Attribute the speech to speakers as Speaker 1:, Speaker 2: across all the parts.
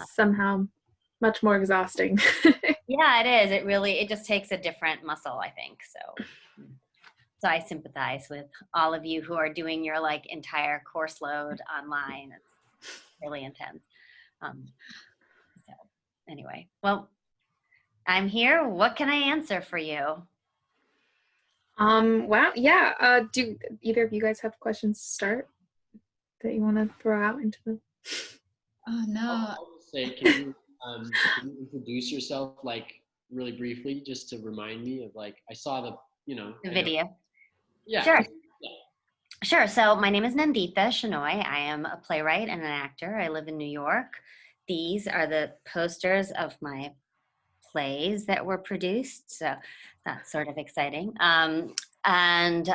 Speaker 1: somehow much more exhausting.
Speaker 2: Yeah, it is. It just takes a different muscle, I think. So I sympathize with all of you who are doing your like entire course load online. It's really intense. Um, so anyway, well, I'm here. What can I answer for you?
Speaker 1: Wow, yeah. Do either of you guys have questions to start that you want to throw out into the?
Speaker 3: Oh no.
Speaker 4: I'll just say, can you introduce yourself like really briefly, just to remind me of like I saw
Speaker 2: The
Speaker 4: I know,
Speaker 2: video.
Speaker 4: yeah,
Speaker 2: Sure.
Speaker 4: yeah,
Speaker 2: Sure. So my name is Nandita Shenoy. I am a playwright and an actor. I live in New York. These are the posters of my plays that were produced. So that's sort of exciting. And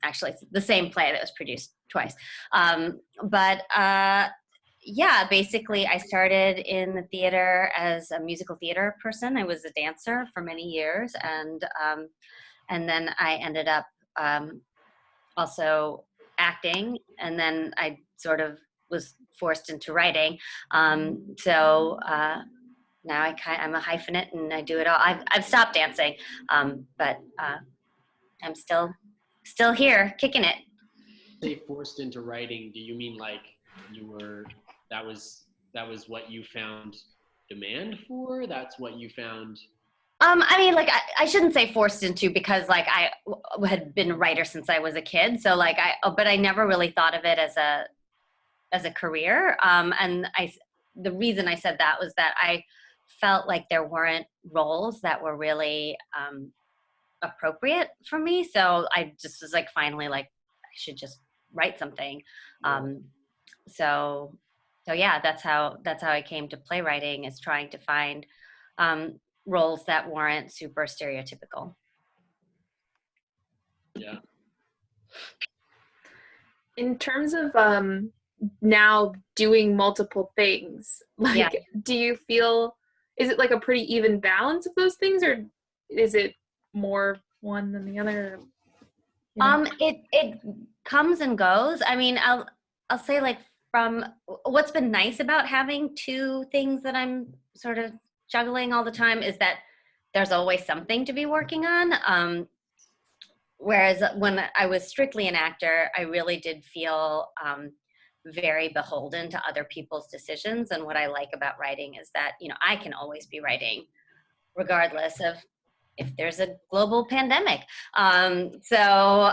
Speaker 2: actually, it's the same play that was produced twice. But yeah, basically, I started in the theater as a musical theater person. I was a dancer for many years, and then I ended up also acting, and then I sort of was forced into writing. So now I'm a hyphenate and I do it all. I've stopped dancing, but I'm still here, kicking it.
Speaker 4: say forced into writing, do you mean like you were that was that was what you found demand for? That's what you found?
Speaker 2: I mean, like, I shouldn't say forced into, because like had been a writer since I was a kid. So like but I never really thought of it as a career. And the reason I said that was that I felt like there weren't roles that were really appropriate for me. So I just was like, finally, like, I should just write something. Um, so, so yeah, that's how I came to playwriting, is trying to find um, roles that weren't super stereotypical.
Speaker 4: Yeah.
Speaker 1: In terms of now doing multiple things,
Speaker 2: Yeah.
Speaker 1: like, do you feel, is it like a pretty even balance of those things, or is it more one than the other?
Speaker 2: It comes and goes. I mean, I'll say, like, from what's been nice about having two things that I'm sort of juggling all the time is that there's always something to be working on. Whereas when I was strictly an actor, I really did feel very beholden to other people's decisions. And what I like about writing is that, I can always be writing regardless of if there's a global pandemic. So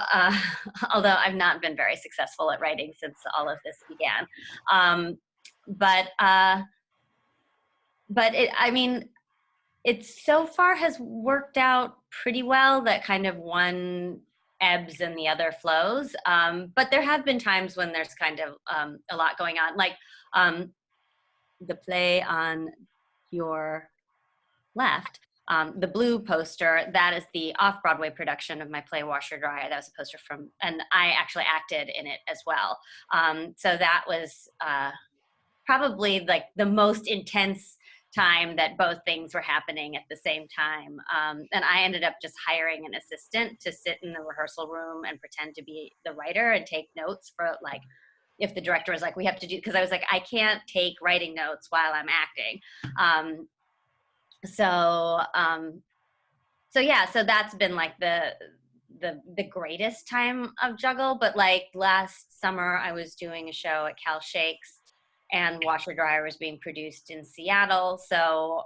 Speaker 2: although I've not been very successful at writing since all of this began. Um, but I mean, it so far has worked out pretty well that kind of one ebbs and the other flows. But there have been times when there's kind of a lot going on, like the play on your left, the blue poster, that is the off-Broadway production of my play Washer Dryer. That was a poster and I actually acted in it as well. So that was probably like the most intense time that both things were happening at the same time. And I ended up just hiring an assistant to sit in the rehearsal room and pretend to be the writer and take notes for, like, if the director was like, we have to do, because I was like, I can't take writing notes while I'm acting. So yeah, so that's been like the greatest time of juggle. But like last summer, I was doing a show at Cal Shakes, and Washer Dryer was being produced in Seattle. So,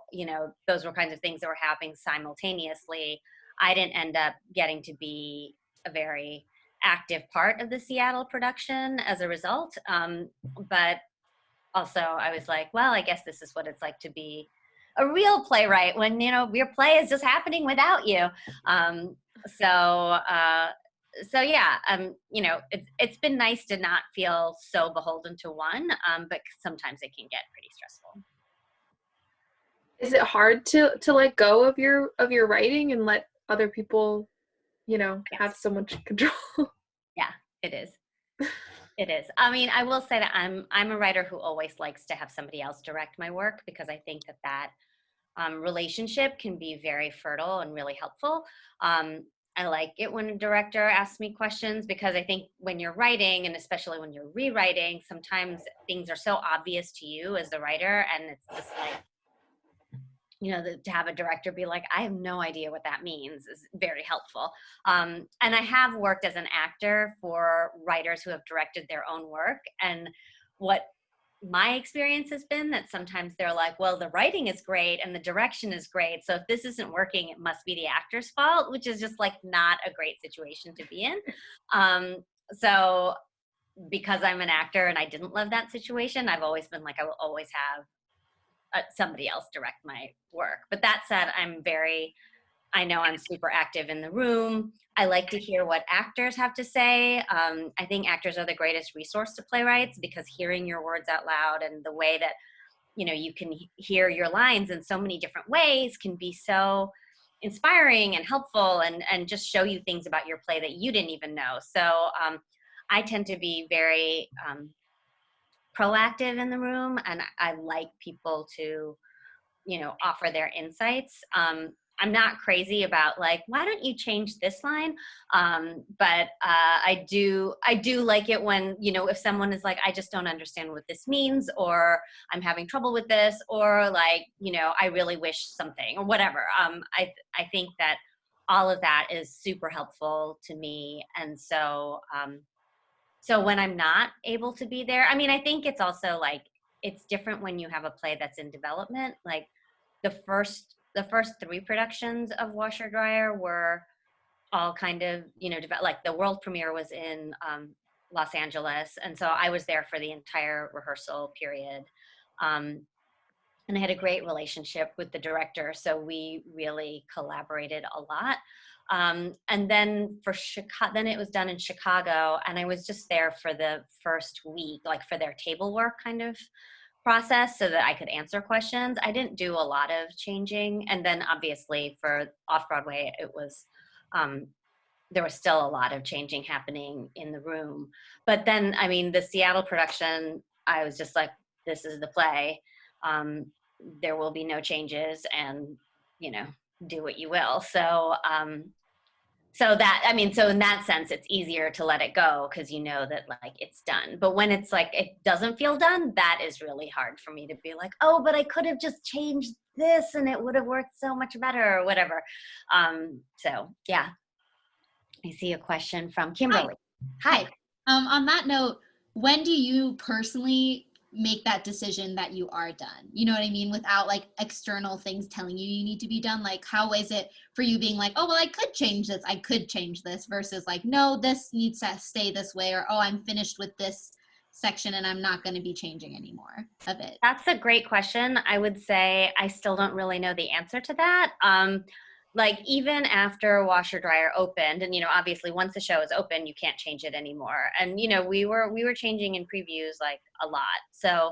Speaker 2: those were kinds of things that were happening simultaneously. I didn't end up getting to be a very active part of the Seattle production as a result. But also I was like, well, I guess this is what it's like to be a real playwright when, your play is just happening without you. Um, so, uh, so yeah, it's been nice to not feel so beholden to one, but sometimes it can get pretty stressful.
Speaker 1: Is it hard to let go of your writing and let other people,
Speaker 2: Yes.
Speaker 1: have so much control?
Speaker 2: Yeah, it is. It is. I mean, I will say that I'm a writer who always likes to have somebody else direct my work, because I think that relationship can be very fertile and really helpful. I like it when a director asks me questions, because I think when you're writing, and especially when you're rewriting, sometimes things are so obvious to you as the writer, and it's just like, to have a director be like, I have no idea what that means, is very helpful. And I have worked as an actor for writers who have directed their own work. And what my experience has been that sometimes they're like, well, the writing is great and the direction is great, so if this isn't working, it must be the actor's fault, which is just like not a great situation to be in. So because I'm an actor and I didn't love that situation, I've always been like, I will always have somebody else direct my work. But that said, I know I'm super active in the room. I like to hear what actors have to say. I think actors are the greatest resource to playwrights, because hearing your words out loud and the way that, you can hear your lines in so many different ways can be so inspiring and helpful, and just show you things about your play that you didn't even know. So I tend to be very proactive in the room, and I like people to offer their insights. I'm not crazy about like, why don't you change this line? But I do like it when, if someone is like, I just don't understand what this means, or I'm having trouble with this, or like, I really wish something, or whatever. I think that all of that is super helpful to me. And so, so when I'm not able to be there, I mean, I think it's also like, it's different when you have a play that's in development. Like the first 3 productions of Washer Dryer were all kind of, like the world premiere was in Los Angeles. And so I was there for the entire rehearsal period. And I had a great relationship with the director. So we really collaborated a lot. And then for Chicago, then it was done in Chicago, and I was just there for the first week, like for their table work kind of process, so that I could answer questions. I didn't do a lot of changing. And then obviously for Off-Broadway, it was, there was still a lot of changing happening in the room. But then, I mean, the Seattle production, I was just like, this is the play. There will be no changes, and, do what you will. So, so in that sense, it's easier to let it go, because you know that like it's done. But when it's like, it doesn't feel done, that is really hard for me to be like, oh, but I could have just changed this and it would have worked so much better, or whatever. So yeah, I see a question from Kimberly. Hi.
Speaker 3: On that note, when do you personally make that decision that you are done? You know what I mean? Without like external things telling you need to be done. Like, how is it for you being like, oh, well, I could change this, versus like, no, this needs to stay this way, or, oh, I'm finished with this section and I'm not going to be changing any more of it?
Speaker 2: That's a great question. I would say I still don't really know the answer to that. Like even after Washer Dryer opened, and obviously once the show is open, you can't change it anymore. And we were changing in previews like a lot. So,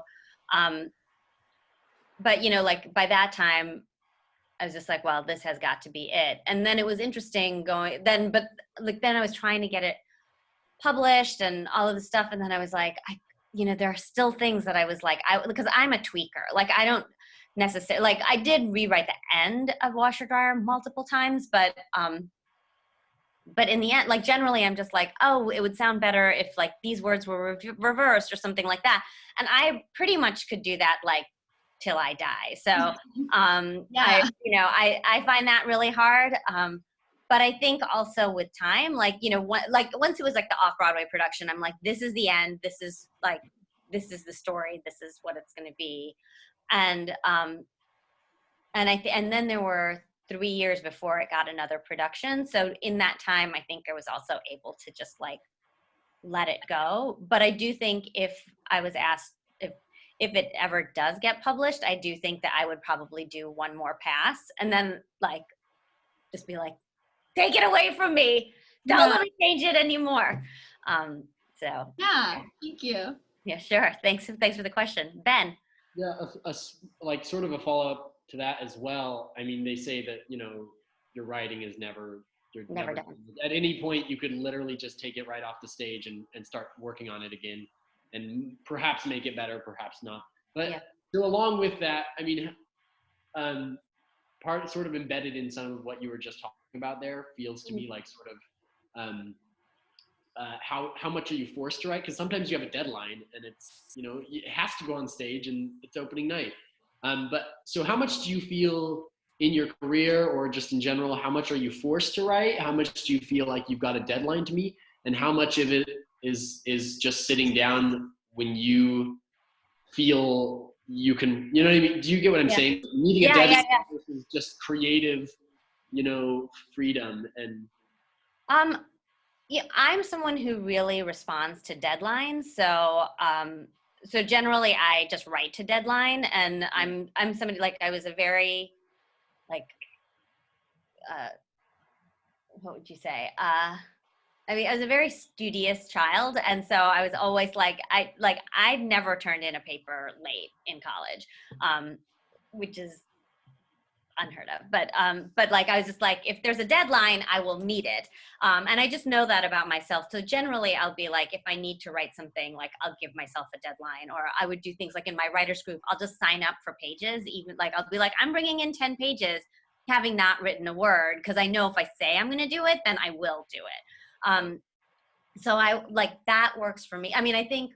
Speaker 2: but like by that time, I was just like, well, this has got to be it. And then it was interesting then I was trying to get it published and all of the stuff, and then I was like, there are still things that I was like, because I'm a tweaker. Like I don't necessarily, like I did rewrite the end of Washer Dryer multiple times, but in the end, like generally I'm just like, oh, it would sound better if like these words were reversed or something like that. And I pretty much could do that like till I die. So
Speaker 3: Yeah.
Speaker 2: I find that really hard. But I think also with time, like, once it was like the Off-Broadway production, I'm like, this is the end. This is the story. This is what it's going to be. And then there were 3 years before it got another production. So in that time, I think I was also able to just like let it go. But I do think if I was asked if it ever does get published, I do think that I would probably do one more pass, and then like just be like, take it away from me. Don't let me change it anymore. So
Speaker 3: Yeah, thank you.
Speaker 2: Yeah, sure. Thanks for the question, Ben.
Speaker 4: Yeah, like sort of a follow-up to that as well. I mean, they say that, your writing is you're
Speaker 2: Never done.
Speaker 4: At any point, you could literally just take it right off the stage and start working on it again, and perhaps make it better, perhaps not. But
Speaker 2: Yeah.
Speaker 4: So along with that, I mean, part sort of embedded in some of what you were just talking about there feels to me like sort of how much are you forced to write? Because sometimes you have a deadline and it's, you know, it has to go on stage and it's opening night. But so how much do you feel in your career or just in general, how much are you forced to write? How much do you feel like you've got a deadline to meet? And how much of it is just sitting down when you feel you can, you know what I mean? Do you get what I'm saying? Meeting a deadline versus just creative, you know, freedom and.
Speaker 2: Yeah, I'm someone who really responds to deadlines. So, so generally I just write to deadline, and I'm somebody like, I was a very like, what would you say? I mean, I was a very studious child, and so I was always like, I never turned in a paper late in college, which is unheard of. But like, I was just like, if there's a deadline, I will meet it. And I just know that about myself. So generally I'll be like, if I need to write something, like I'll give myself a deadline, or I would do things like in my writers group, I'll just sign up for pages. Even like, I'll be like, I'm bringing in 10 pages, having not written a word. Cause I know if I say I'm going to do it, then I will do it. So I like, that works for me. I mean, I think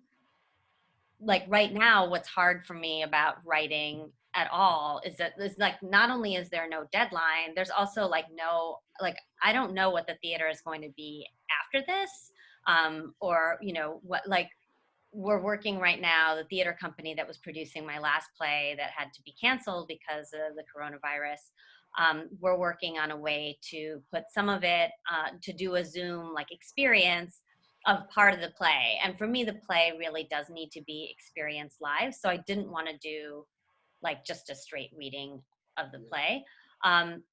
Speaker 2: like right now, what's hard for me about writing at all is that there's like, not only is there no deadline, there's also like no, like, I don't know what the theater is going to be after this. Or, you know, what, like, we're working right now, the theater company that was producing my last play that had to be canceled because of the coronavirus. We're working on a way to put some of it, to do a Zoom like experience of part of the play. And for me, the play really does need to be experienced live. So I didn't want to do like just a straight reading of the play. And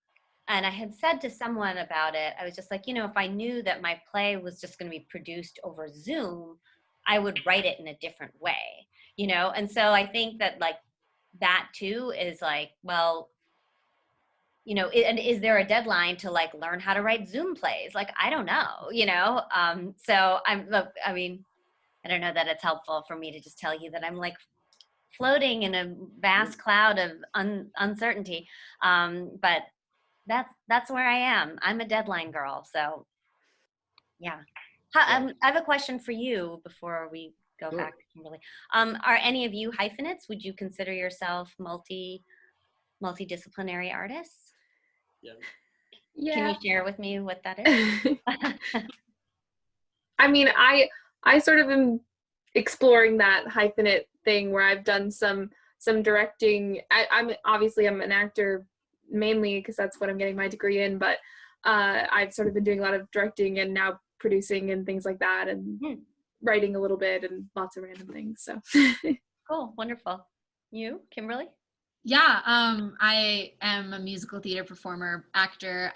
Speaker 2: I had said to someone about it, I was just like, you know, if I knew that my play was just going to be produced over Zoom, I would write it in a different way, you know? And so I think that like that too is like, well, you know, and is there a deadline to like learn how to write Zoom plays? Like, I don't know, you know? So I mean, I don't know that it's helpful for me to just tell you that I'm like floating in a vast cloud of uncertainty. But that's where I am. I'm a deadline girl. So yeah. I have a question for you before we go back to Kimberly. Are any of you hyphenates? Would you consider yourself multidisciplinary artists?
Speaker 1: Yeah.
Speaker 2: Can you share with me what that is?
Speaker 1: I mean, I sort of am exploring that hyphenate thing where I've done some directing. I'm an actor mainly because that's what I'm getting my degree in, but I've sort of been doing a lot of directing and now producing and things like that, and writing a little bit and lots of random things. So
Speaker 2: cool, wonderful. You, Kimberly?
Speaker 3: Yeah, I am a musical theater performer, actor.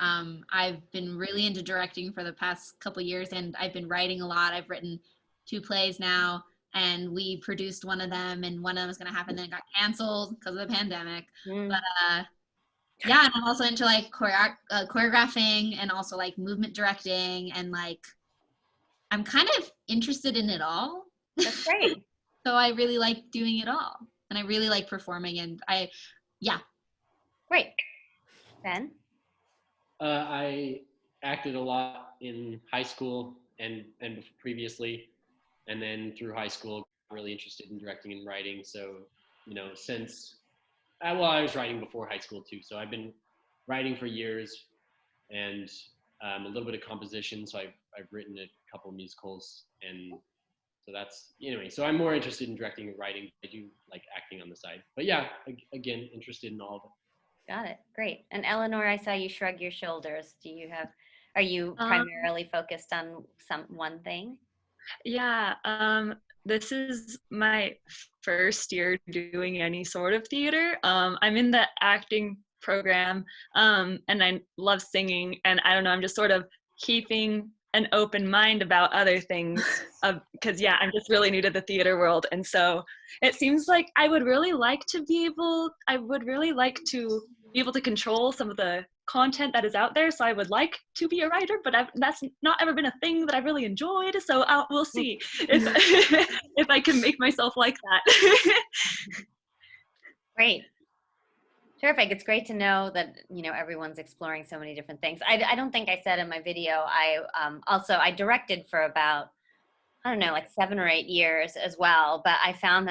Speaker 3: I've been really into directing for the past couple years, and I've been writing a lot. I've written 2 plays now, and we produced one of them, and one of them was going to happen, then it got canceled because of the pandemic. But yeah, and I'm also into like choreographing and also like movement directing, and like I'm kind of interested in it all.
Speaker 2: That's great.
Speaker 3: So I really like doing it all, and I really like performing, and
Speaker 2: Great. Ben?
Speaker 4: I acted a lot in high school and previously, and then through high school, got really interested in directing and writing. So, you know, since I was writing before high school too. So I've been writing for years, and a little bit of composition. So I've written a couple of musicals, and so that's, anyway, so I'm more interested in directing and writing. I do like acting on the side, but yeah, again, interested in all of it.
Speaker 2: Got it. Great. And Eleanor, I saw you shrug your shoulders. Are you primarily focused on one thing?
Speaker 5: Yeah. This is my first year doing any sort of theater. I'm in the acting program, and I love singing, and I don't know, I'm just sort of keeping an open mind about other things, because I'm just really new to the theater world, and so it seems like I would really like to be able to control some of the content that is out there. So I would like to be a writer, but that's not ever been a thing that I've really enjoyed. So we'll see if I can make myself like that.
Speaker 2: Great. Terrific. It's great to know that, you know, everyone's exploring so many different things. I don't think I said in my video, I directed for about, I don't know, like 7 or 8 years as well. But I found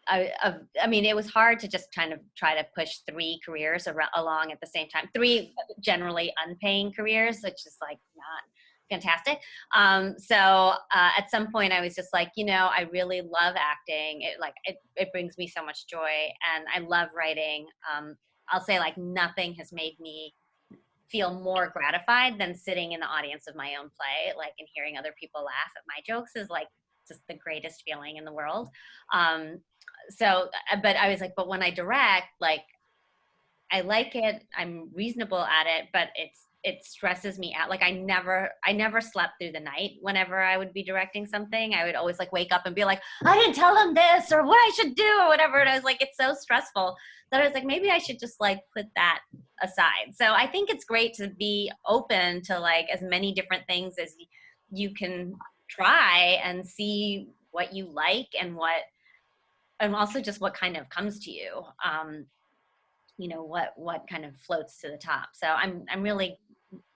Speaker 2: I mean, it was hard to just kind of try to push 3 careers along at the same time. 3 generally unpaying careers, which is like not fantastic. At some point I was just like, you know, I really love acting. It brings me so much joy, and I love writing. I'll say like nothing has made me feel more gratified than sitting in the audience of my own play, like, and hearing other people laugh at my jokes is like just the greatest feeling in the world. But I was like, but when I direct, like, I like it. I'm reasonable at it, but it stresses me out. Like I never slept through the night whenever I would be directing something. I would always like wake up and be like, I didn't tell them this or what I should do or whatever. And I was like, it's so stressful that I was like, maybe I should just like put that aside. So I think it's great to be open to like as many different things as you can try and see what you like and also just what kind of comes to you. You know, what kind of floats to the top. So I'm really,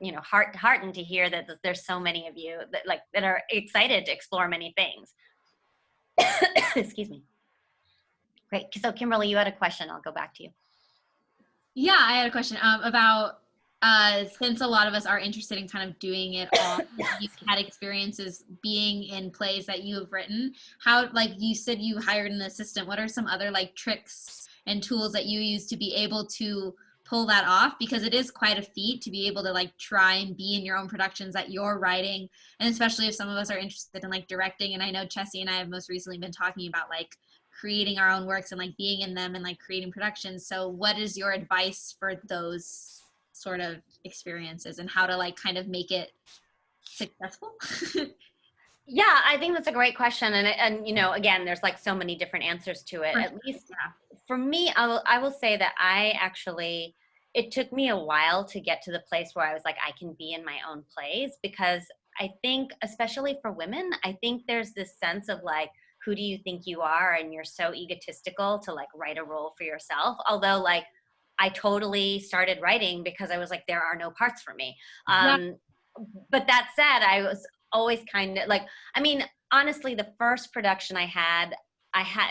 Speaker 2: you know, heartened to hear that there's so many of you that are excited to explore many things. Excuse me. Great. So Kimberly, you had a question. I'll go back to you.
Speaker 3: Yeah, I had a question about since a lot of us are interested in kind of doing it all, you've had experiences being in plays that you have written. How, like you said, you hired an assistant. What are some other like tricks and tools that you use to be able to pull that off? Because it is quite a feat to be able to like try and be in your own productions that you're writing, and especially if some of us are interested in like directing. And I know Chessie and I have most recently been talking about like creating our own works and like being in them and like creating productions. So what is your advice for those sort of experiences and how to like kind of make it successful?
Speaker 2: Yeah, I think that's a great question. And you know, again, there's like so many different answers to it. At least for me, I will say that it took me a while to get to the place where I was like, I can be in my own plays, because I think, especially for women, I think there's this sense of like, who do you think you are? And you're so egotistical to like write a role for yourself. Although like, I totally started writing because I was like, there are no parts for me. But that said, I was always kind of like, I mean, honestly, the first production I had,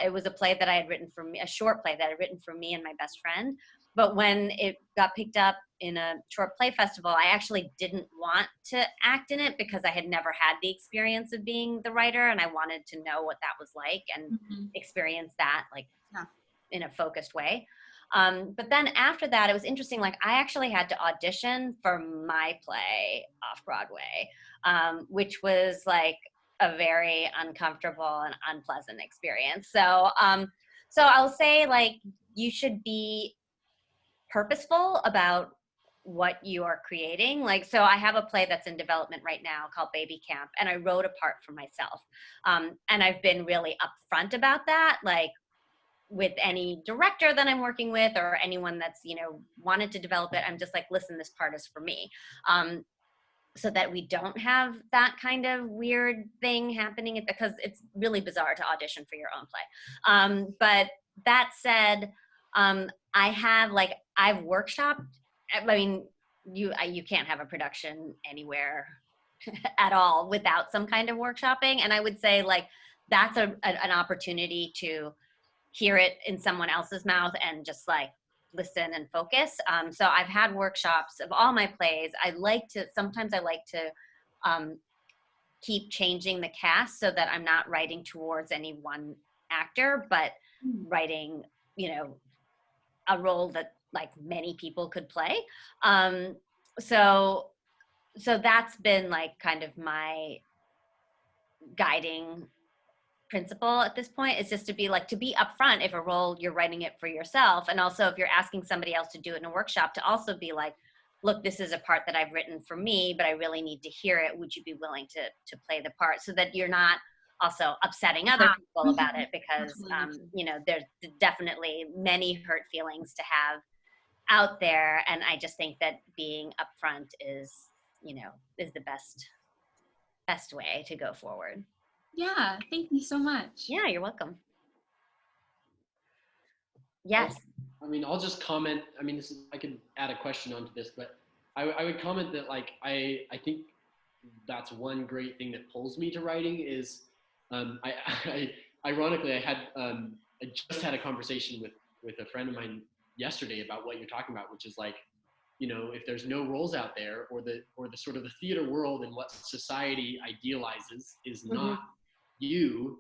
Speaker 2: it was a play that I had written for me, a short play that I had written for me and my best friend. But when it got picked up in a short play festival, I actually didn't want to act in it because I had never had the experience of being the writer, and I wanted to know what that was like and experience that like in a focused way. But then after that, it was interesting. Like I actually had to audition for my play off Broadway, which was like a very uncomfortable and unpleasant experience. So I'll say like you should be purposeful about what you are creating. Like, so I have a play that's in development right now called Baby Camp, and I wrote a part for myself. And I've been really upfront about that, like with any director that I'm working with or anyone that's, you know, wanted to develop it. I'm just like, listen, this part is for me. So that we don't have that kind of weird thing happening, because it's really bizarre to audition for your own play. But that said, I've workshopped. I mean, you can't have a production anywhere at all without some kind of workshopping. And I would say like, that's an opportunity to hear it in someone else's mouth and just like listen and focus. So I've had workshops of all my plays. Sometimes I like to keep changing the cast so that I'm not writing towards any one actor, but writing, you know, a role that like many people could play. So that's been like kind of my guiding principle at this point, is just to be upfront if a role you're writing it for yourself, and also if you're asking somebody else to do it in a workshop, to also be like, look, this is a part that I've written for me, but I really need to hear it. Would you be willing to play the part? So that you're not also upsetting other people about it, because you know, there's definitely many hurt feelings to have out there, and I just think that being upfront is the best way to go forward.
Speaker 3: Yeah, thank you so much.
Speaker 2: Yeah, you're welcome. Yes.
Speaker 4: I mean, I'll just comment. I mean, I could add a question onto this, but I would comment that like I think that's one great thing that pulls me to writing is I ironically I just had a conversation with a friend of mine yesterday about what you're talking about, which is like, you know, if there's no roles out there, or the sort of the theater world and what society idealizes is not you,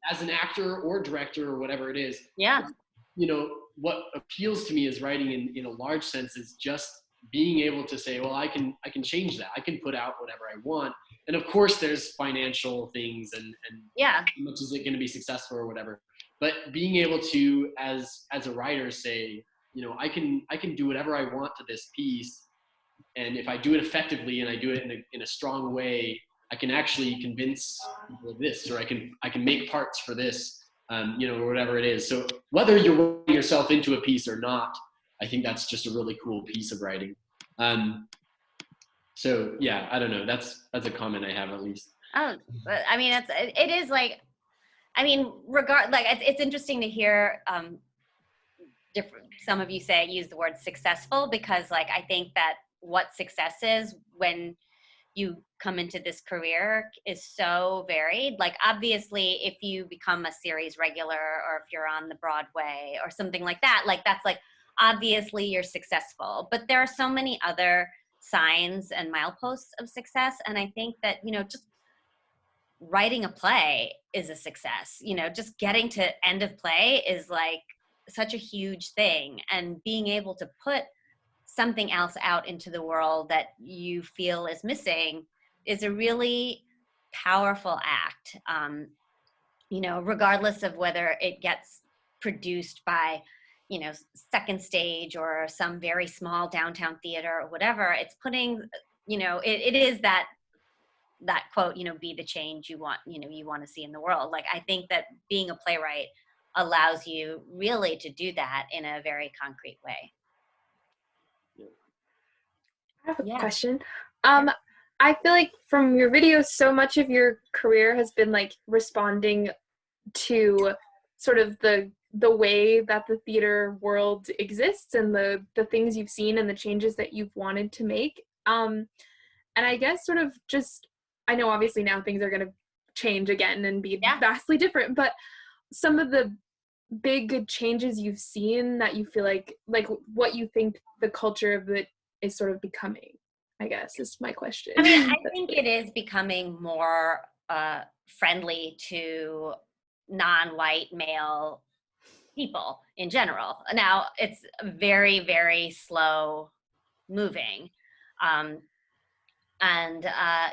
Speaker 4: as an actor or director or whatever it is.
Speaker 2: Yeah.
Speaker 4: You know, what appeals to me as writing in a large sense is just being able to say, well, I can change that. I can put out whatever I want. And of course there's financial things and
Speaker 2: yeah,
Speaker 4: how much is it going to be successful or whatever. But being able to, as a writer, say, you know, I can do whatever I want to this piece. And if I do it effectively and I do it in a strong way, I can actually convince people of this, or I can make parts for this, you know, or whatever it is. So whether you're writing yourself into a piece or not, I think that's just a really cool piece of writing. So yeah, I don't know. That's a comment I have, at least.
Speaker 2: Oh, I mean, it is like, I mean, it's interesting to hear some of you use the word successful, because like I think that what success is when you come into this career is so varied. Like obviously if you become a series regular, or if you're on the Broadway or something like that, like that's like obviously you're successful. But there are so many other signs and mileposts of success, and I think that, you know, just writing a play is a success. You know, just getting to end of play is like such a huge thing, and being able to put something else out into the world that you feel is missing is a really powerful act. You know, regardless of whether it gets produced by, you know, Second Stage or some very small downtown theater or whatever, it's putting, you know, it is that quote, you know, be the change you want, you know, you want to see in the world. Like, I think that being a playwright allows you really to do that in a very concrete way.
Speaker 1: I have a question. I feel like from your videos, so much of your career has been like responding to sort of the way that the theater world exists, and the things you've seen and the changes that you've wanted to make. And I guess sort of just, I know obviously now things are going to change again and be vastly different, but some of the big changes you've seen that you feel like what you think the culture of it is sort of becoming, I guess, is my question.
Speaker 2: I mean, I think it is becoming more friendly to non-white male people in general. Now, it's very, very slow moving. And,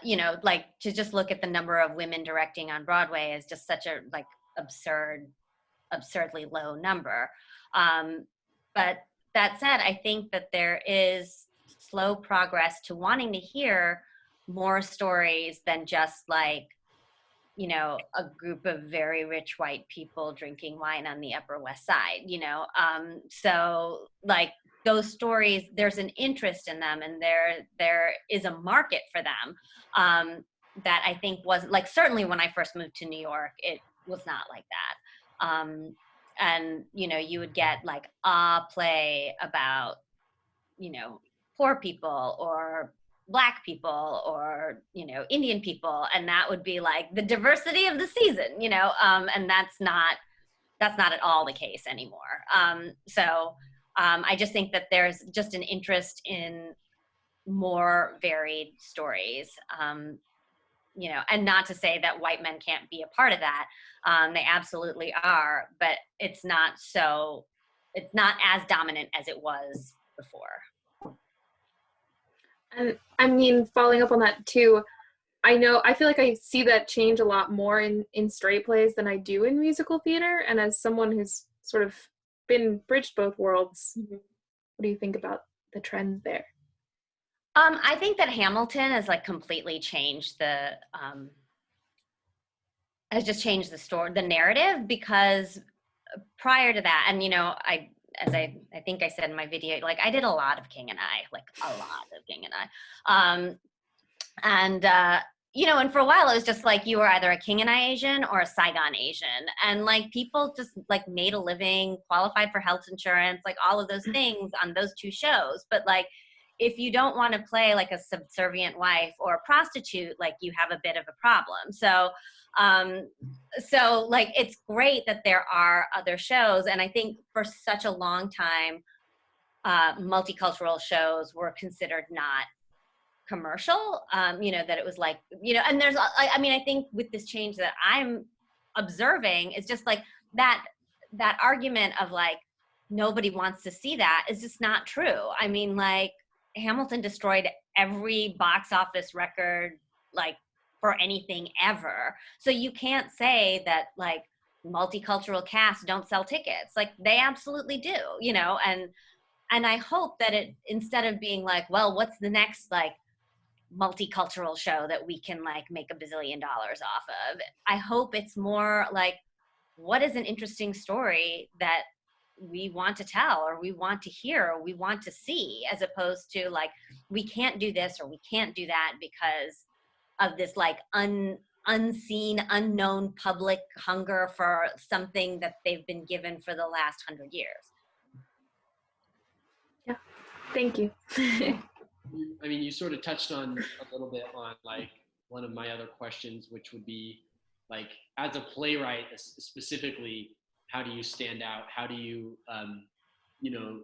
Speaker 2: you know, like to just look at the number of women directing on Broadway is just such a like absurdly low number. But that said, I think that there is slow progress to wanting to hear more stories than just like, you know, a group of very rich white people drinking wine on the Upper West Side, you know? So like those stories, there's an interest in them, and there is a market for them that I think wasn't, like, certainly when I first moved to New York, it was not like that. And, you know, you would get like a play about, you know, poor people or Black people or, you know, Indian people, and that would be like the diversity of the season, you know, and that's not at all the case anymore. So I just think that there's just an interest in more varied stories, you know, and not to say that white men can't be a part of that. They absolutely are, but it's not as dominant as it was before.
Speaker 1: And I mean, following up on that too, I feel like I see that change a lot more in straight plays than I do in musical theater. And as someone who's sort of bridged both worlds, what do you think about the trends there?
Speaker 2: I think that Hamilton has like completely changed the story, the narrative, because prior to that, and you know, I think I said in my video, like I did a lot of King and I, like a lot of King and I. And you know, and for a while it was just like you were either a King and I Asian or a Saigon Asian. And like people just like made a living, qualified for health insurance, like all of those things on those two shows. But like, if you don't want to play like a subservient wife or a prostitute, like you have a bit of a problem. So, so like, it's great that there are other shows. And I think for such a long time, multicultural shows were considered not commercial, you know, that it was like, you know, and there's, I mean, I think with this change that I'm observing is just like that argument of like, nobody wants to see that is just not true. I mean, like Hamilton destroyed every box office record, like for anything ever. So you can't say that like multicultural casts don't sell tickets. Like they absolutely do, you know, and I hope that it, instead of being like, well, what's the next like multicultural show that we can like make $1 bazillion off of, I hope it's more like, what is an interesting story that we want to tell or we want to hear or we want to see, as opposed to like, we can't do this or we can't do that because of this like unseen, unknown public hunger for something that they've been given for the last 100 years.
Speaker 1: Yeah, thank you.
Speaker 4: I mean, you sort of touched on a little bit on like one of my other questions, which would be like, as a playwright specifically, how do you stand out? How do you, you know,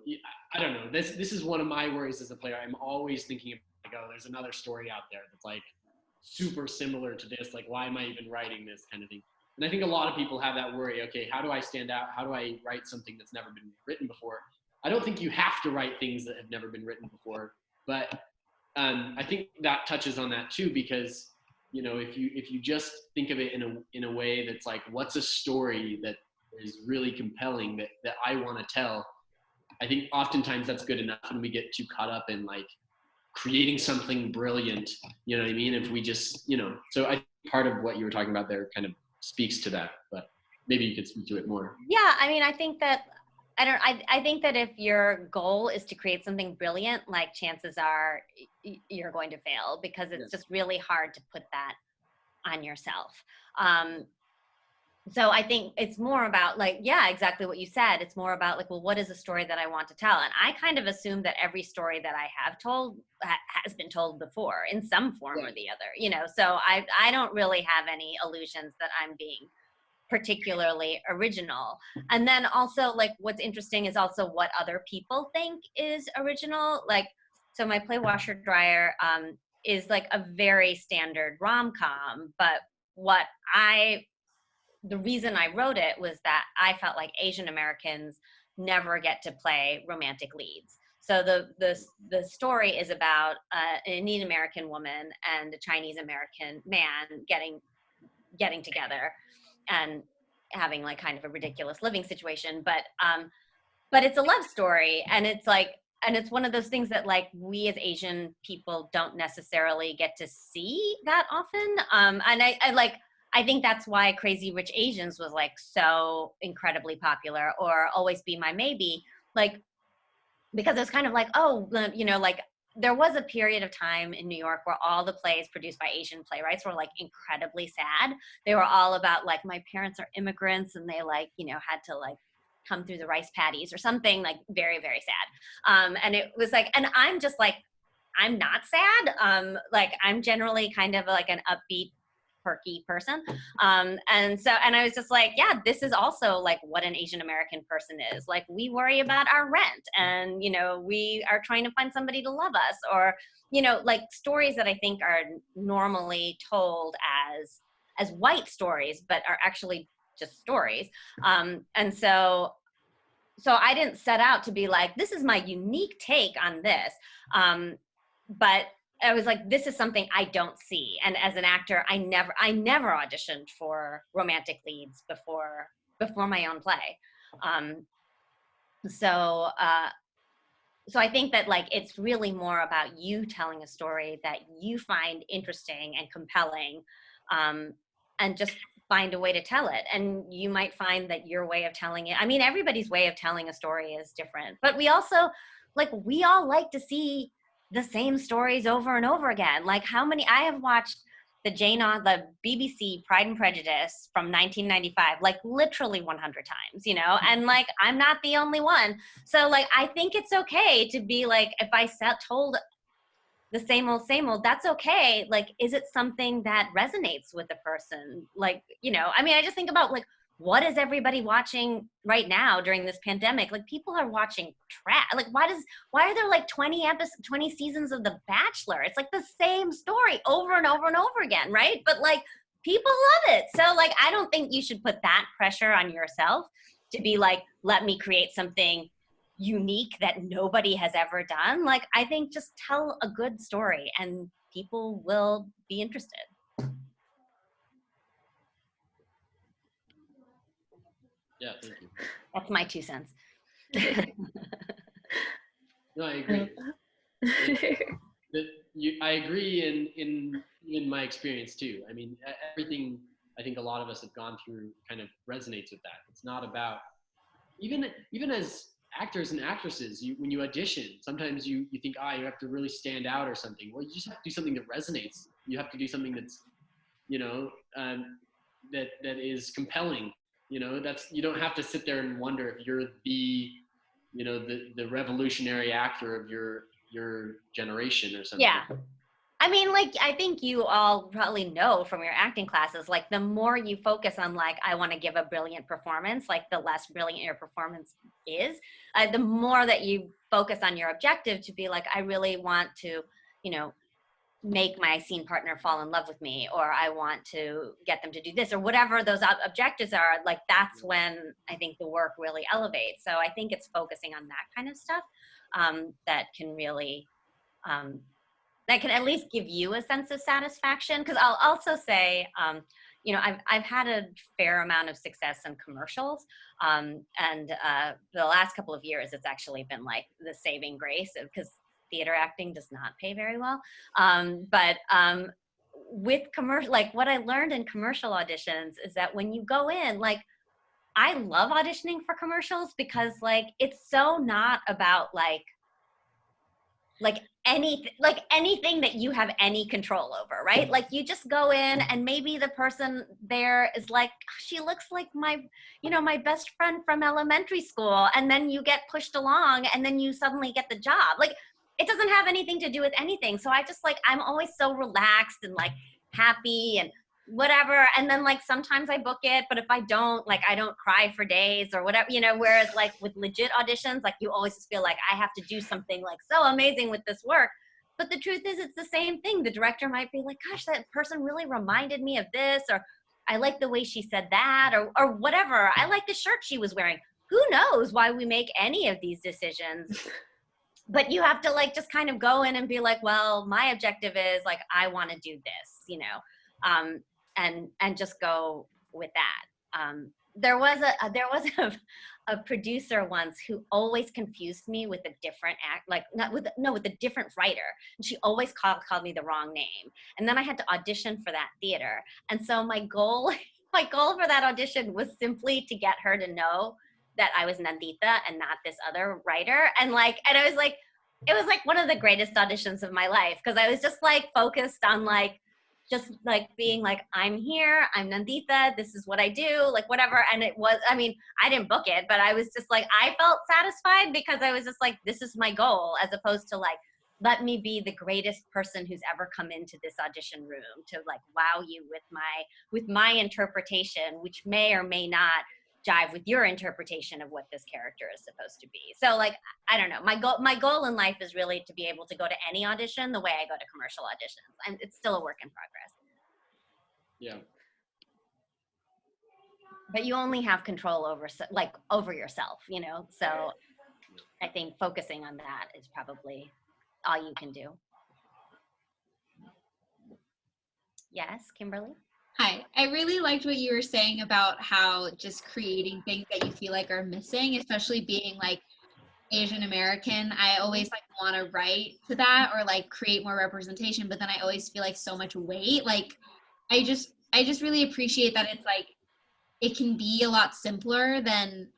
Speaker 4: I don't know. This is one of my worries as a playwright. I'm always thinking of like, oh, there's another story out there that's like super similar to this. Like, why am I even writing this kind of thing? And I think a lot of people have that worry. Okay, how do I stand out? How do I write something that's never been written before? I don't think you have to write things that have never been written before. But I think that touches on that too, because you know, if you just think of it in a way that's like, what's a story that is really compelling that I want to tell, I think oftentimes that's good enough, and we get too caught up in like creating something brilliant. You know what I mean? If we just, you know, so I think part of what you were talking about there kind of speaks to that, but maybe you could speak to it more.
Speaker 2: Yeah, I mean, I think that I think that if your goal is to create something brilliant, like chances are you're going to fail, because it's just really hard to put that on yourself. So I think it's more about like, yeah, exactly what you said. It's more about like, well, what is a story that I want to tell? And I kind of assume that every story that I have told has been told before in some form or the other, you know, so I don't really have any illusions that I'm being particularly original. And then also like what's interesting is also what other people think is original. Like, so my play Washer Dryer is like a very standard rom-com, but the reason I wrote it was that I felt like Asian Americans never get to play romantic leads. So the story is about an Indian American woman and a Chinese American man getting together and having like kind of a ridiculous living situation, but it's a love story, and it's like, and it's one of those things that like we as Asian people don't necessarily get to see that often, and I think that's why Crazy Rich Asians was like so incredibly popular, or Always Be My Maybe, like, because it's kind of like, oh, you know, like there was a period of time in New York where all the plays produced by Asian playwrights were like incredibly sad. They were all about like, my parents are immigrants and they like, you know, had to like come through the rice paddies or something, like very, very sad. And it was like, and I'm just like, I'm not sad. Like I'm generally kind of like an upbeat, perky person. And I was just like, yeah, this is also like what an Asian American person is. Like we worry about our rent, and, you know, we are trying to find somebody to love us, or, you know, like stories that I think are normally told as white stories, but are actually just stories. And so I didn't set out to be like, this is my unique take on this. But I was like, this is something I don't see. And as an actor, I never auditioned for romantic leads before my own play. So I think that like, it's really more about you telling a story that you find interesting and compelling, and just find a way to tell it. And you might find that your way of telling it, I mean, everybody's way of telling a story is different, but we also like, we all like to see the same stories over and over again. Like I have watched the the BBC Pride and Prejudice from 1995, like literally 100 times, you know, and like, I'm not the only one. So like, I think it's okay to be like, if I told the same old, that's okay. Like, is it something that resonates with a person? Like, you know, I mean, I just think about like, what is everybody watching right now during this pandemic? Like, people are watching trash. Like, why are there like 20 seasons of The Bachelor? It's like the same story over and over and over again, right? But like, people love it. So like, I don't think you should put that pressure on yourself to be like, let me create something unique that nobody has ever done. Like, I think just tell a good story and people will be interested.
Speaker 4: Yeah, thank you.
Speaker 2: That's my 2 cents.
Speaker 4: No, I agree. I agree in my experience too. I mean, everything I think a lot of us have gone through kind of resonates with that. It's not about, even as actors and actresses, when you audition, sometimes you think, you have to really stand out or something. Well, you just have to do something that resonates. You have to do something that's, you know, that is compelling. You know, you don't have to sit there and wonder if you're the, you know, the revolutionary actor of your generation or something.
Speaker 2: Yeah. I mean, like, I think you all probably know from your acting classes, like, the more you focus on, like, I want to give a brilliant performance, like, the less brilliant your performance is, the more that you focus on your objective to be like, I really want to, you know, make my scene partner fall in love with me, or I want to get them to do this, or whatever those objectives are, like, that's when I think the work really elevates. So I think it's focusing on that kind of stuff that can really, that can at least give you a sense of satisfaction. Because I'll also say, you know, I've had a fair amount of success in commercials, and the last couple of years, it's actually been like the saving grace, because theater acting does not pay very well. But with commercial, like, what I learned in commercial auditions is that when you go in, like, I love auditioning for commercials because, like, it's so not about anything that you have any control over, right? Like, you just go in and maybe the person there is like, she looks like my, you know, my best friend from elementary school, and then you get pushed along and then you suddenly get the job. Like, it doesn't have anything to do with anything. So I just, like, I'm always so relaxed and like happy and whatever. And then, like, sometimes I book it, but if I don't, like, I don't cry for days or whatever, you know, whereas like with legit auditions, like, you always just feel like I have to do something like so amazing with this work. But the truth is, it's the same thing. The director might be like, gosh, that person really reminded me of this, or I like the way she said that, or whatever. I like the shirt she was wearing. Who knows why we make any of these decisions? But you have to, like, just kind of go in and be like, well, my objective is, like, I want to do this, you know, and just go with that. There was a producer once who always confused me with a different with a different writer, and she always called me the wrong name, and then I had to audition for that theater. And so my goal for that audition was simply to get her to know that I was Nandita and not this other writer. And I was like, it was like one of the greatest auditions of my life, because I was just like focused on like, just like being like, I'm here, I'm Nandita, this is what I do, like whatever. And it was, I mean, I didn't book it, but I was just like, I felt satisfied because I was just like, this is my goal, as opposed to like, let me be the greatest person who's ever come into this audition room to like wow you with my interpretation, which may or may not jive with your interpretation of what this character is supposed to be. So like, I don't know, my goal in life is really to be able to go to any audition the way I go to commercial auditions, and it's still a work in progress.
Speaker 4: Yeah.
Speaker 2: But you only have control over yourself, you know? So I think focusing on that is probably all you can do. Yes, Kimberly?
Speaker 3: Hi, I really liked what you were saying about how just creating things that you feel like are missing, especially being like Asian American. I always like want to write to that or like create more representation, but then I always feel like so much weight. Like I just really appreciate that it's like it can be a lot simpler than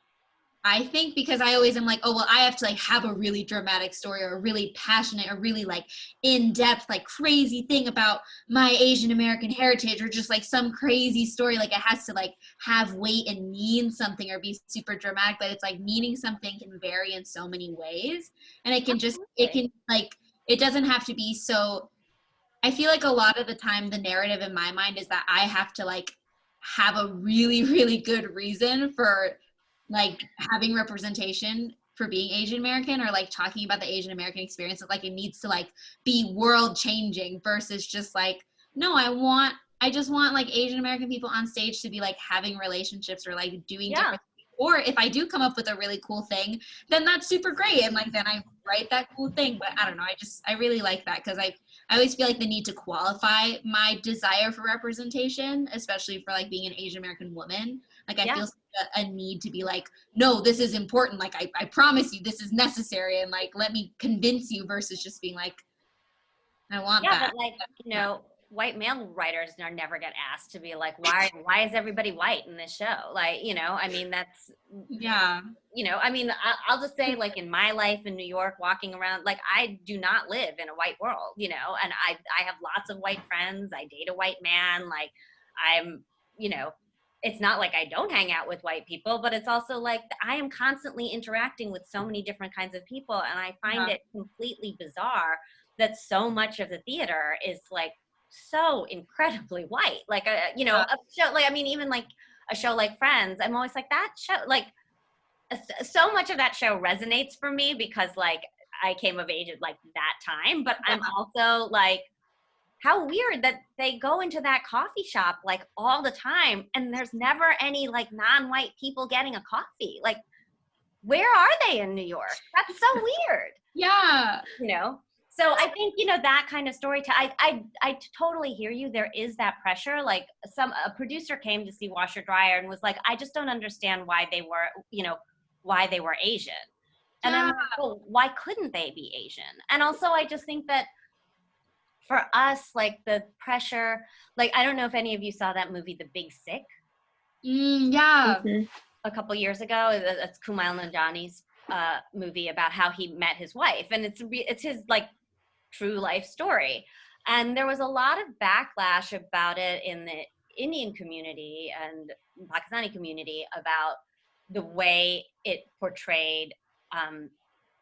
Speaker 3: I think because I always am like, oh, well, I have to like have a really dramatic story or a really passionate or really like in-depth, like crazy thing about my Asian American heritage or just like some crazy story. Like it has to like have weight and mean something or be super dramatic, but it's like meaning something can vary in so many ways. And it can just, it can like, it doesn't have to be so, I feel like a lot of the time the narrative in my mind is that I have to like have a really, really good reason for like having representation for being Asian American or like talking about the Asian American experience. Like it needs to like be world changing versus just like, no, I just want like Asian American people on stage to be like having relationships or like doing different things. Or if I do come up with a really cool thing, then that's super great. And like, then I write that cool thing. But I don't know. I really like that because I always feel like the need to qualify my desire for representation, especially for like being an Asian American woman. Like I feel a need to be like, no, this is important. Like I promise you this is necessary. And like, let me convince you versus just being like, I want that.
Speaker 2: But like, you know, white male writers are never get asked to be like, why is everybody white in this show? Like, you know, I mean, that's, you know, I mean, I'll just say like in my life in New York, walking around, like I do not live in a white world, you know, and I have lots of white friends. I date a white man. Like I'm, you know, it's not like I don't hang out with white people, but it's also like I am constantly interacting with so many different kinds of people. And I find it completely bizarre that so much of the theater is like so incredibly white. Like, you know, a show, like, I mean, even like a show like Friends, I'm always like that show, like so much of that show resonates for me because like I came of age at like that time, but I'm also like, how weird that they go into that coffee shop like all the time and there's never any like non-white people getting a coffee. Like, where are they in New York? That's so weird.
Speaker 3: Yeah.
Speaker 2: You know? So I think, you know, that kind of story, I totally hear you. There is that pressure. Like a producer came to see Washer Dryer and was like, I just don't understand why they were, you know, why they were Asian. And I'm like, well, why couldn't they be Asian? And also I just think that for us, like the pressure, like, I don't know if any of you saw that movie, The Big Sick.
Speaker 3: Yeah.
Speaker 2: A couple years ago. It's Kumail Nanjiani's movie about how he met his wife. And it's his like true life story. And there was a lot of backlash about it in the Indian community and Pakistani community about the way it portrayed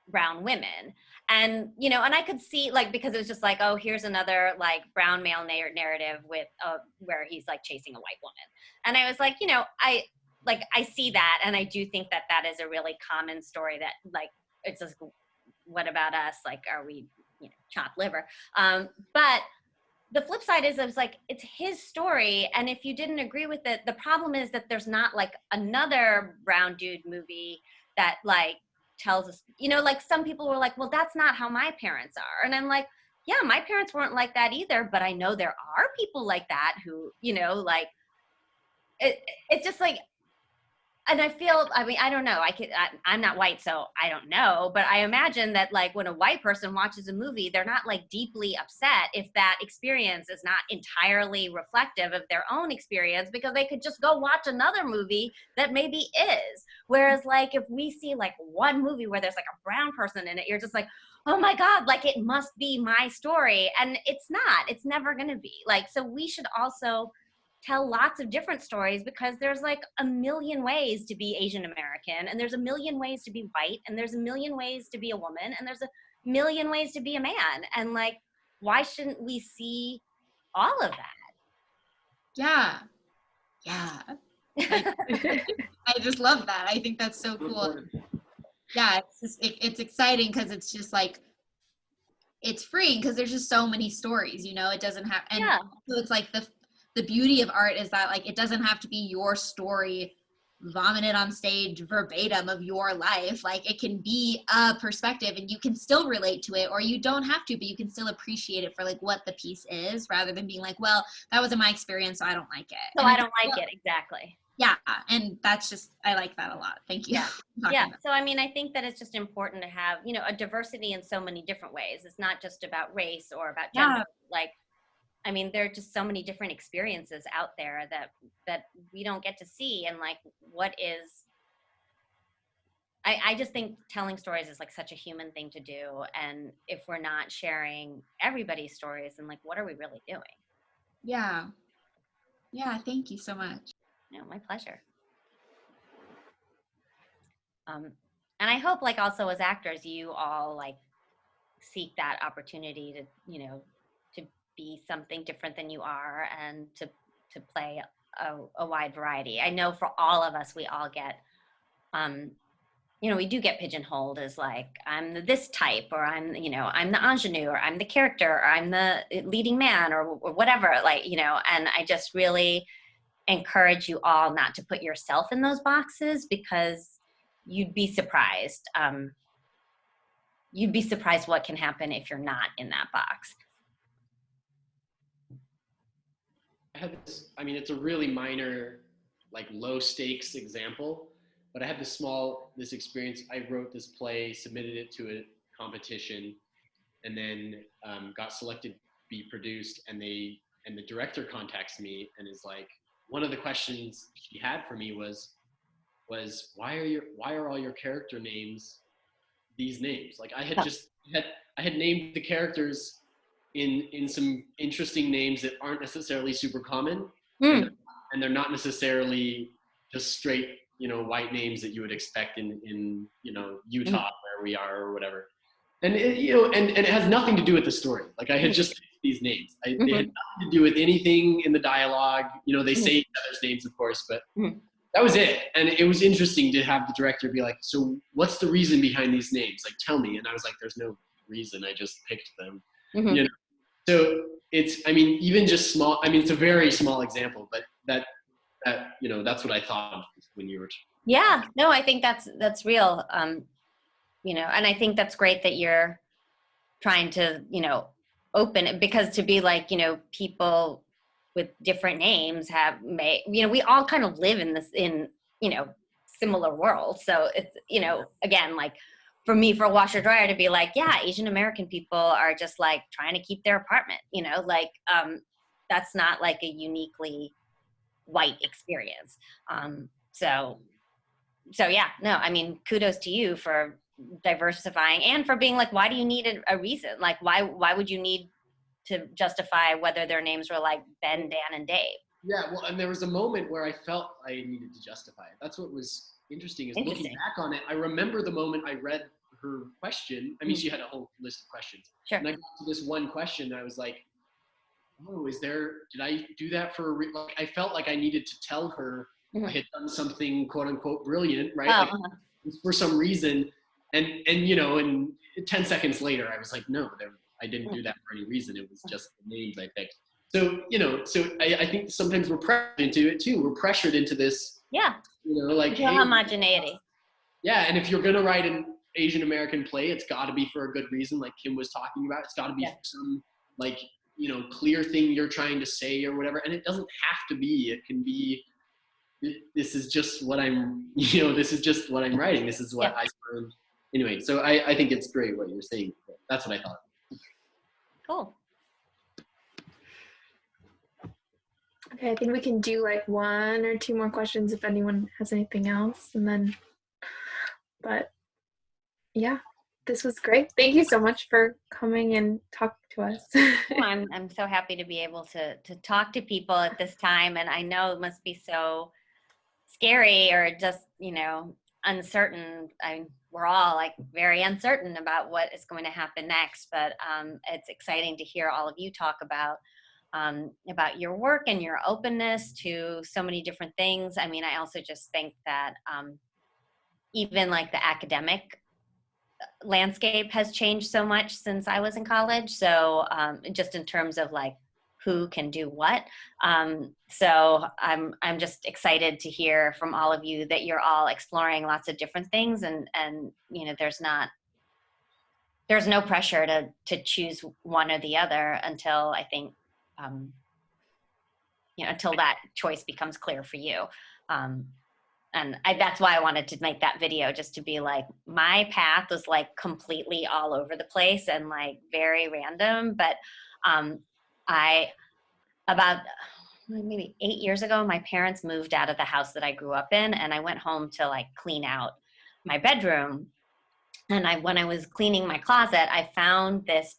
Speaker 2: brown women. And, you know, and I could see like, because it was just like, oh, here's another like brown male narrative with where he's like chasing a white woman. And I was like, you know, I see that. And I do think that that is a really common story that like, it's just, what about us? Like, are we, you know, chopped liver? But the flip side is, I was like, it's his story. And if you didn't agree with it, the problem is that there's not like another brown dude movie that like tells us, you know, like some people were like, well, that's not how my parents are. And I'm like, yeah, my parents weren't like that either, but I know there are people like that who, you know, like it's just like, and I feel, I mean, I don't know. I'm not white, so I don't know. But I imagine that like when a white person watches a movie, they're not like deeply upset if that experience is not entirely reflective of their own experience, because they could just go watch another movie that maybe is. Whereas like if we see like one movie where there's like a brown person in it, you're just like, oh my God, like it must be my story. And it's not, it's never going to be. Like, so we should also tell lots of different stories, because there's like a million ways to be Asian American, and there's a million ways to be white, and there's a million ways to be a woman, and there's a million ways to be a man. And like, why shouldn't we see all of that?
Speaker 3: Yeah. I just love that. I think that's so cool. Yeah, it's exciting because it's just like, it's freeing because there's just so many stories, you know. It doesn't have, and so it's like the beauty of art is that like it doesn't have to be your story vomited on stage verbatim of your life. Like it can be a perspective and you can still relate to it, or you don't have to, but you can still appreciate it for like what the piece is, rather than being like, well, that wasn't my experience, so I don't like it.
Speaker 2: So I don't like it. Exactly.
Speaker 3: Yeah. And that's just, I like that a lot. Thank you.
Speaker 2: Yeah. So, I mean, I think that it's just important to have, you know, a diversity in so many different ways. It's not just about race or about gender. Like, I mean, there are just so many different experiences out there that we don't get to see. And like, what is I just think telling stories is like such a human thing to do. And if we're not sharing everybody's stories, then like, what are we really doing?
Speaker 3: Yeah. Yeah. Thank you so much.
Speaker 2: No, my pleasure. And I hope like also as actors, you all like seek that opportunity to, you know, to be something different than you are and to play a wide variety. I know for all of us, we all get, you know, we do get pigeonholed as like, I'm this type, or I'm, you know, I'm the ingenue, or I'm the character, or I'm the leading man, or whatever, like, you know, and I just really encourage you all not to put yourself in those boxes, because you'd be surprised. You'd be surprised what can happen if you're not in that box.
Speaker 4: I had this, I mean, it's a really minor, like low stakes example, but I had this experience. I wrote this play, submitted it to a competition, and then got selected to be produced. And the director contacts me and is like, one of the questions she had for me was why are all your character names these names? Like I had named the characters in some interesting names that aren't necessarily super common, and they're not necessarily just straight, you know, white names that you would expect in you know, Utah, where we are, or whatever. And it, you know, and it has nothing to do with the story. Like I had just picked these names. They had nothing to do with anything in the dialogue. You know, they say each other's names, of course, but that was it. And it was interesting to have the director be like, so what's the reason behind these names? Like, tell me. And I was like, there's no reason. I just picked them. You know? So it's, I mean, even just small, I mean, it's a very small example, but that, you know, that's what I thought when you were.
Speaker 2: Yeah, no, I think that's real. You know, and I think that's great that you're trying to, you know, open it, because to be like, you know, people with different names you know, we all kind of live in this, in, you know, similar worlds. So it's, you know, again, like for me, for a washer dryer to be like, yeah, Asian American people are just like trying to keep their apartment, you know, like, that's not like a uniquely white experience. So yeah, no, I mean, kudos to you for diversifying and for being like, why do you need a reason? Like, why would you need to justify whether their names were like Ben, Dan, and Dave?
Speaker 4: Yeah, well, and there was a moment where I felt I needed to justify it. That's what was interesting, is looking back on it. I remember the moment I read her question. I mean, she had a whole list of questions.
Speaker 2: Sure.
Speaker 4: And I got to this one question, and I was like, oh, did I do that for like, I felt like I needed to tell her I had done something quote unquote brilliant, right? Like, for some reason. And you know, and 10 seconds later, I was like, no, I didn't do that for any reason. It was just the names I picked. So, you know, I think sometimes we're pressured into it too. We're pressured into this, you know, like, hey,
Speaker 2: homogeneity.
Speaker 4: Yeah, and if you're gonna write an Asian American play, it's got to be for a good reason, like Kim was talking about. It's got to be for some, like, you know, clear thing you're trying to say or whatever. And it doesn't have to be. It can be, this is just what I'm, you know, this is just what I'm writing. This is what I learned. Anyway, so I think it's great what you're saying. That's what I thought.
Speaker 2: Cool.
Speaker 1: Okay, I think we can do like one or two more questions if anyone has anything else, and then, but yeah, this was great. Thank you so much for coming and talking to us.
Speaker 2: I'm so happy to be able to talk to people at this time, and I know it must be so scary or just, you know, uncertain. We're all like very uncertain about what is going to happen next, but it's exciting to hear all of you talk about your work and your openness to so many different things. I mean, I also just think that even like the academic landscape has changed so much since I was in college. So just in terms of like who can do what. So I'm just excited to hear from all of you that you're all exploring lots of different things, and you know, there's no pressure to choose one or the other until I think you know, until that choice becomes clear for you. And that's why I wanted to make that video, just to be like, my path was like completely all over the place and like very random. But about maybe 8 years ago, my parents moved out of the house that I grew up in, and I went home to like clean out my bedroom. And when I was cleaning my closet, I found this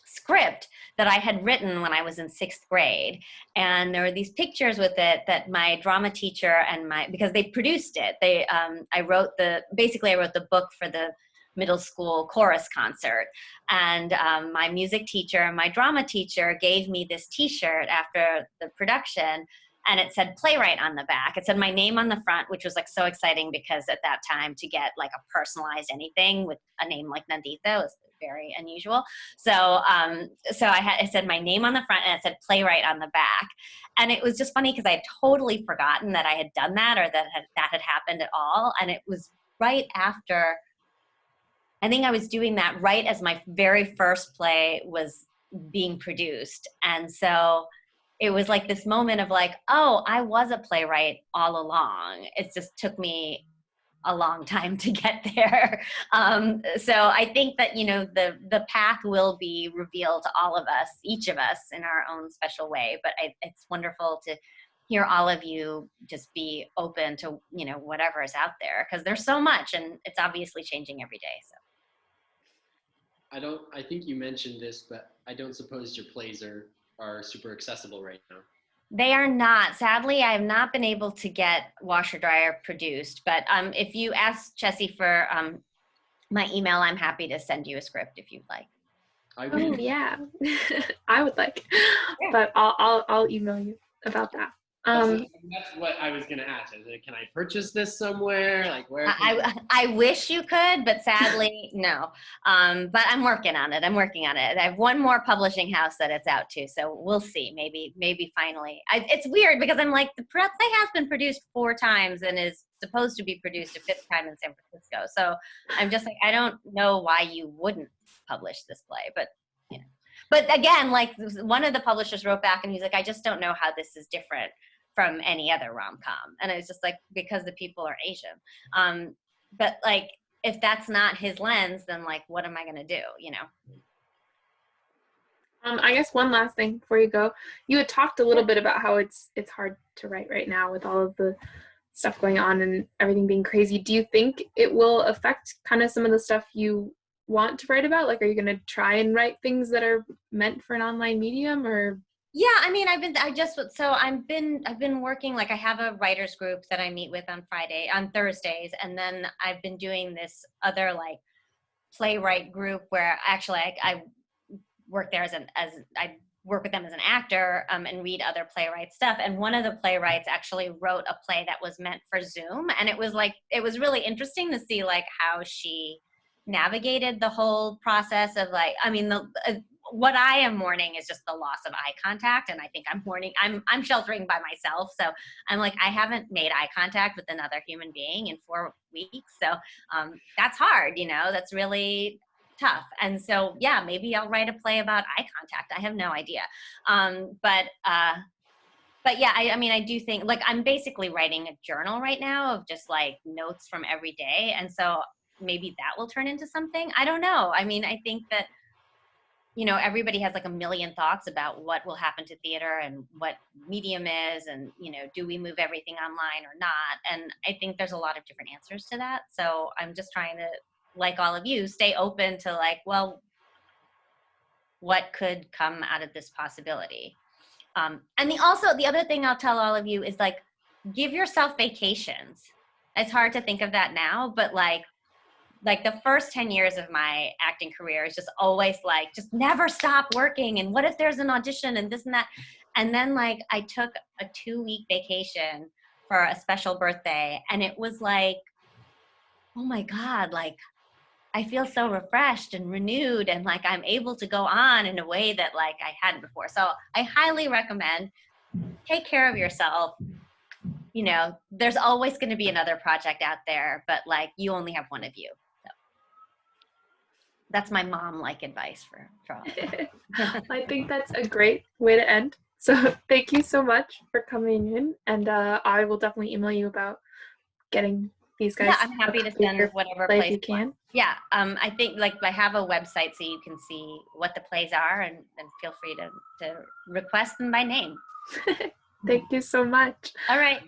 Speaker 2: script that I had written when I was in 6th grade. And there were these pictures with it that my drama teacher and because they produced it, I wrote the book for the middle school chorus concert. And my music teacher and my drama teacher gave me this t-shirt after the production, and it said playwright on the back. It said my name on the front, which was like so exciting because at that time to get like a personalized anything with a name like Nandita was very unusual. So it said my name on the front and it said playwright on the back. And it was just funny because I had totally forgotten that I had done that or that had happened at all. And it was right after, I think I was doing that right as my very first play was being produced. And so it was like this moment of like, oh, I was a playwright all along. It just took me a long time to get there. So I think that, the path will be revealed to all of us, each of us in our own special way. But it's wonderful to hear all of you just be open to, whatever is out there, because there's so much and it's obviously changing every day. So.
Speaker 4: I think you mentioned this, but I don't suppose your plays are super accessible right now.
Speaker 2: They are not. Sadly, I have not been able to get Washer Dryer produced. But if you ask Chessie for my email, I'm happy to send you a script if you'd like.
Speaker 1: Oh yeah, I would like,
Speaker 2: Yeah.
Speaker 1: but I'll email you about that.
Speaker 4: That's what I was gonna ask. Can I purchase this somewhere? Like where?
Speaker 2: I wish you could, but sadly, no. But I'm working on it. I have one more publishing house that it's out to, so we'll see. Maybe finally. It's weird because I'm like, the play has been produced 4 times and is supposed to be produced a 5th time in San Francisco. So I'm just like, I don't know why you wouldn't publish this play, but But again, like one of the publishers wrote back and he's like, I just don't know how this is different from any other rom-com. And it's just like, because the people are Asian. But like, if that's not his lens, then like, what am I going to do?
Speaker 1: I guess one last thing before you go, you had talked a little bit about how it's hard to write right now with all of the stuff going on and everything being crazy. Do you think it will affect kind of some of the stuff you want to write about? Like, are you going to try and write things that are meant for an online medium, or?
Speaker 2: Yeah, I mean, I've been working, like I have a writers group that I meet with on Thursdays. And then I've been doing this other like playwright group where actually I work there I work with them as an actor and read other playwright stuff. And one of the playwrights actually wrote a play that was meant for Zoom. And it was really interesting to see like how she navigated the whole process of like, I mean, what I am mourning is just the loss of eye contact. And I think I'm sheltering by myself. So I'm like, I haven't made eye contact with another human being in 4 weeks. So that's hard, that's really tough. And so, yeah, maybe I'll write a play about eye contact. I have no idea. But yeah, I mean, I do think like I'm basically writing a journal right now of just like notes from every day. And so maybe that will turn into something. I don't know. I mean, I think that, everybody has like a million thoughts about what will happen to theater and what medium is and, do we move everything online or not? And I think there's a lot of different answers to that. So I'm just trying to, like all of you, stay open to like, well, what could come out of this possibility? And the other thing I'll tell all of you is like, give yourself vacations. It's hard to think of that now, but like the first 10 years of my acting career is just always like, just never stop working. And what if there's an audition and this and that? And then like, I took a 2-week vacation for a special birthday. And it was like, oh my God, like I feel so refreshed and renewed. And like, I'm able to go on in a way that like I hadn't before. So I highly recommend take care of yourself. There's always going to be another project out there, but like you only have one of you. That's my mom-like advice for all of you.
Speaker 1: I think that's a great way to end. So thank you so much for coming in. And I will definitely email you about getting these guys.
Speaker 2: Yeah, I'm happy to send whatever plays
Speaker 1: you can.
Speaker 2: Yeah, I think like I have a website so you can see what the plays are and feel free to request them by name.
Speaker 1: Thank you so much.
Speaker 2: All right.